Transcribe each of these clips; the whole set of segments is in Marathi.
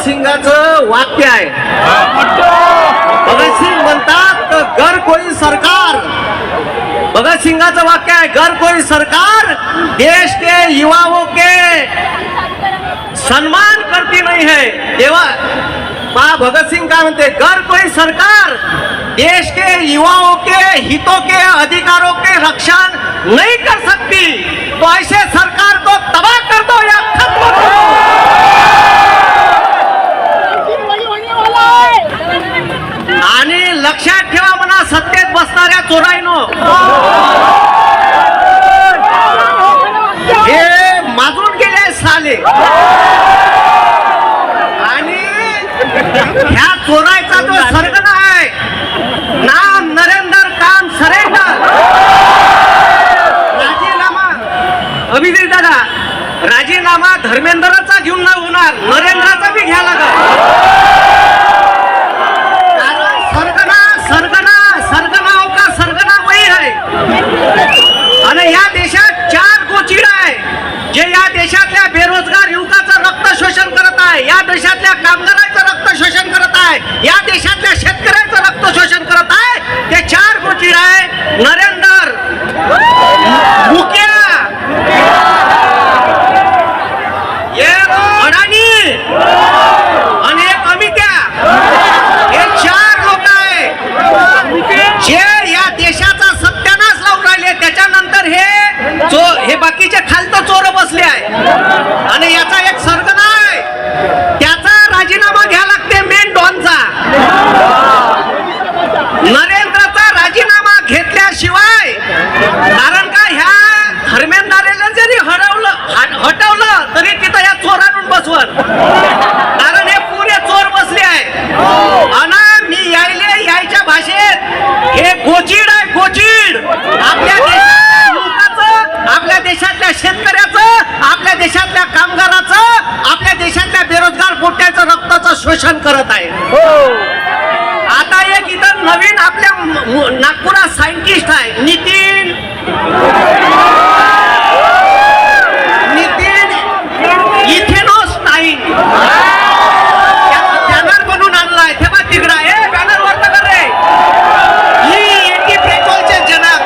भगतसिंगाचं वाक्य आहे. भगतसिंग म्हणतात घर कोई सरकार, भगतसिंगाचं वाक्य आहे घर कोई सरकार देश के युवाओं के सम्मान करती नहीं है. तेव्हा पहा भगतसिंग काय म्हणते, घर कोई सरकार देश के युवाओं के हितों के अधिकारों के रक्षण नहीं कर सकती, तो ऐसे सरकार को तबाह कर दो या खत्म कर दो. आणि लक्षात ठेवा म्हणा सत्तेत बसणाऱ्या चोराईनो, हे माजून गेले साले. आणि ह्या चोरायचा जो सरगना आहे नाम नरेंद्र काम सरेंडर, राजीनामा अभिजित दादा, राजीनामा धर्मेंद्रचा घेऊन न होणार, नरेंद्रचा बी घ्या लागेल. आणि या देशात 4 गोचिड आहे जे या देशातल्या बेरोजगार युवकाचं रक्त शोषण करत आहे, या देशातल्या कामगारांचं रक्त शोषण करत आहे, या देशातल्या शेतकऱ्यांचं रक्त शोषण करत आहे. ते 4 गोचिड आहे नरेंद्र, मुक्या, अडाणी आणि एक अमित्या. हे 4 लोक आहे जे या देशाचा सत्यानाश लावून राहिले. त्याच्यानंतर हे बाकीचे खालतं चोर बसले आहे. आणि याचा एक सरगना आहे, त्याचा राजीनामा घ्या लागते मेन डॉनचा. नरेंद्रचा राजीनामा घेतल्याशिवाय, कारण का ह्या धर्मेंद्राला जरी हटवलं तरी तिथं या चोरांना बसवत, कारण हे पुरे चोर बसले आहे. आणि मी यायच्या भाषेत हे गोचिड आहे, गोचिड आपल्या देशातल्या युवकाचं, आपल्या देशातल्या शेतकऱ्याचं, आपल्या देशातल्या कामगाराचं, आपल्या देशातल्या बेरोजगार पोट्याचं रक्ताचं शोषण करत आहे. आता एक इथं नवीन आपल्या नागपुरात सायंटिस्ट आहे नितीन इथेनोस्टाईन, बॅनर बनवून आणलाय. तेव्हा तिकडा हे बॅनर वर कर रे, ही एटी पेट्रोलचे जनक,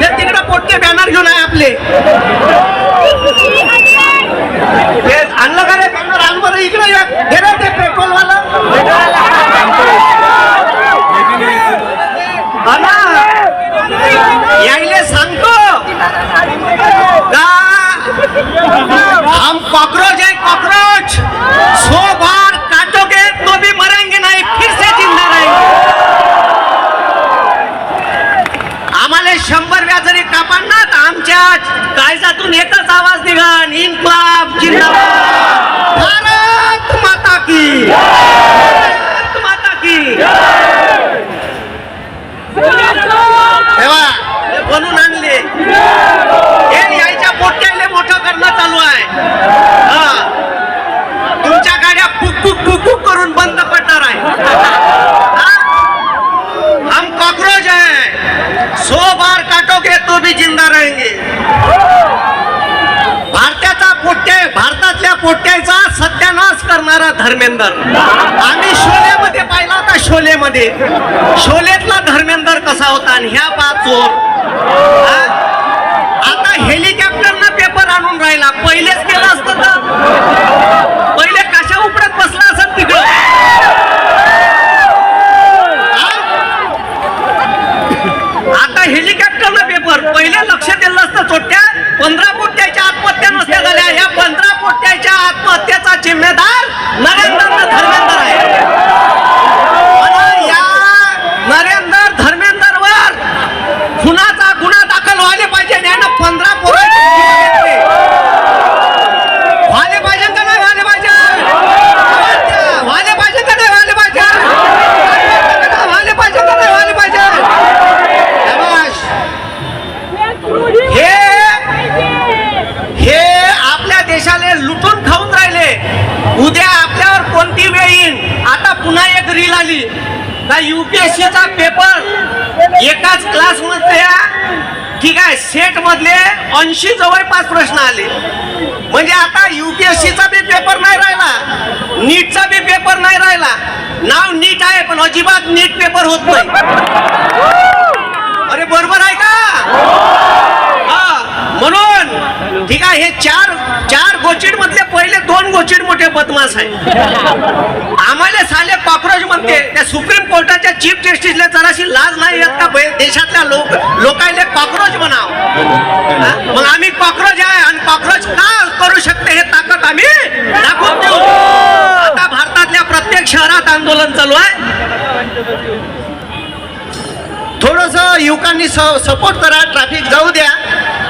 हे तिकडे पोटके बॅनर घेऊन आहे आपले. आणलं का रे बॅनर, आण बरं इकडे हे रे ते पेट्रोलवाला. यायले सांगतो का हम कॉकरोच है, कॉकरोच 100 बार काटोगे तो भी मरेंगे नहीं, फिर से जिंदा रहेंगे. आम्हाला 100 वेळा जरी कापांना तर आमच्या काळजातून एकच आवाज निघाल, इन्क्लाब जिंदाबाद, भारत माता की, भारत माता की. तेव्हा बनून आणले हे यायच्या पोट्याले मोठं करणं चालू आहे. तुमच्या गाड्या पुक करून बंद पडणार आहे. हम कॉकरोच है, 100 बार काटोगे तो भी जिंदा रहेंगे. भारतातल्या पोट्याचा सत्यानाश करणारा धर्मेंद्र आम्ही शोलेमध्ये पाहिला होता. शोलेतला धर्मेंद्र कसा होता आणि ह्या 5 चोर. आता हेलिकॉप्टरनं पेपर आणून राहिला. पहिलेच केलं असतं तर पहिले कशा उपडत बसला असत तिकडं. आता हेलिकॉप्टरनं पेपर, पहिले लक्ष दिलं असतं. चोट्या 15 पोट्याच्या आत्महत्या नसत्या झाल्या. या 15 पोट्याच्या आत्महत्येचा जिम्मेदार धर्मेंद्र आहे. या धर्मेंद्रवर खुनाचा गुन्हा दाखल व्हायला पाहिजे. यानं 15 पोरं व्हायला पाहिजे का नाही व्हायला पाहिजे, व्हायला पाहिजे का नाही व्हायला पाहिजे, व्हायला पाहिजे का नाही व्हायला पाहिजे. हे आपल्या देशाला लुटून खाऊन राहिले. उद्या आपल्यावर कोणती वेळ येईल. आता पुन्हा एक रील आली का UPSCचा पेपर एकाच क्लासमध्ये ठीक आहे सेट मधले 80 जवळपास प्रश्न आले. म्हणजे आता UPSCचा बी पेपर नाही राहिला, नीटचा बी पेपर नाही राहिला. नाव नीट आहे पण अजिबात नीट पेपर होत नाही. अरे बरोबर आहे का? हा, म्हणून ठीक आहे हे चार गोचिड मधले पहिले 2 गोचिड मोठे बदमाश आहे. आम्हाला साले कॉक्रोच म्हणते. त्या सुप्रीम कोर्टाच्या चीफ जस्टिसला जराशी लाज नाही येत का देशातल्या लोकांना कॉक्रोच म्हणाव? मग आम्ही कॉक्रोच आहे आणि कॉक्रोच का करू शकते हे ताकद आम्ही दाखवून देऊ. आता भारतातल्या प्रत्येक शहरात आंदोलन चालू आहे. थोडस युवकांनी सपोर्ट करा, ट्रॅफिक जाऊ द्या.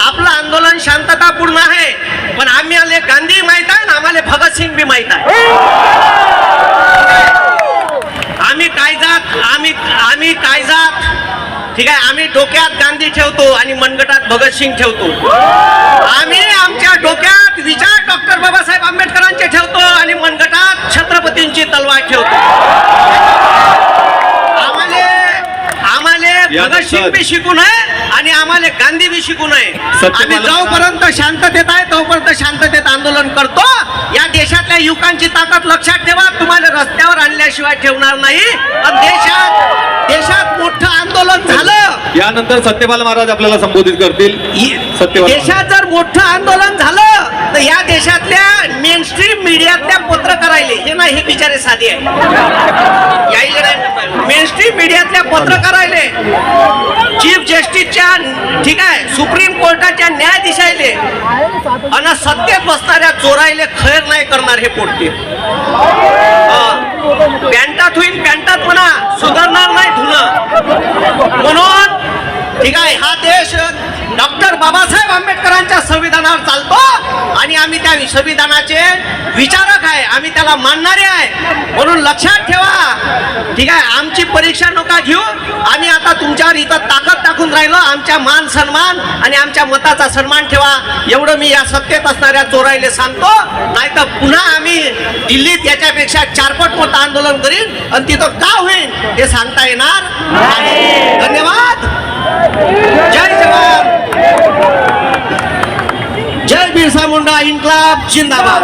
आपलं आंदोलन शांततापूर्ण आहे. पण आम्हाला गांधी माहित आहे ना, आम्हाला भगतसिंग बी माहित आहे. आम्ही काय जात ठीक आहे. आम्ही डोक्यात गांधी ठेवतो आणि मनगटात भगतसिंग ठेवतो. आम्ही आमच्या डोक्यात विचार डॉक्टर बाबासाहेब आंबेडकरांचे ठेवतो आणि मनगटात छत्रपतींची तलवार ठेवतो. भगतसिंग बी शिकू नये आणि आम्हाला गांधी बी शिकू नये. आम्ही जोपर्यंत शांततेत आहे तोपर्यंत शांततेत आंदोलन करतो. या देशातल्या युवकांची ताकद लक्षात ठेवा. तुम्हाला रस्त्यावर आणल्याशिवाय ठेवणार नाही. पण देशात मोठं आंदोलन झालं, यानंतर सत्यपाल महाराज आपल्याला संबोधित करतील. देशात जर मोठं आंदोलन झालं तर या देशातल्या मेनस्ट्रीम मीडियातल्या पत्रकारायले हे नाही, हे बिचारे साधे आहे. यायले नाही मेनस्ट्रीम मीडियातल्या पत्रकारायले, चीफ जस्टिसच्या ठीक आहे सुप्रीम कोर्टाच्या न्यायाधीशायले आणि सत्तेत बसणाऱ्या चोरायले खैर नाही करणार हे पोटते. पॅन्टात होईल पॅन्टात म्हणा, सुधारणार नाही धुणं. म्हणून ठीक आहे हा देश डॉक्टर बाबासाहेब आंबेडकरांच्या संविधानावर चालतो आणि आम्ही त्या संविधानाचे विचारक आहे. आम्ही त्याला मानणारे आहे. म्हणून लक्षात ठेवा ठीक आहे. आमची परीक्षा नका घेऊ. आम्ही आता तुमच्यावर इथं ताकद टाकून राहिलो. आमच्या मान सन्मान आणि आमच्या मताचा सन्मान ठेवा. एवढं मी या सत्तेत असणाऱ्या चोरायले सांगतो. नाही तर पुन्हा आम्ही दिल्लीत याच्यापेक्षा 4 पट मोठं आंदोलन करीन आणि तिथं का होईल हे सांगता येणार नाही. धन्यवाद. जय जवान, जय बिरसा मुंडा, इन्कलाब जिंदाबाद.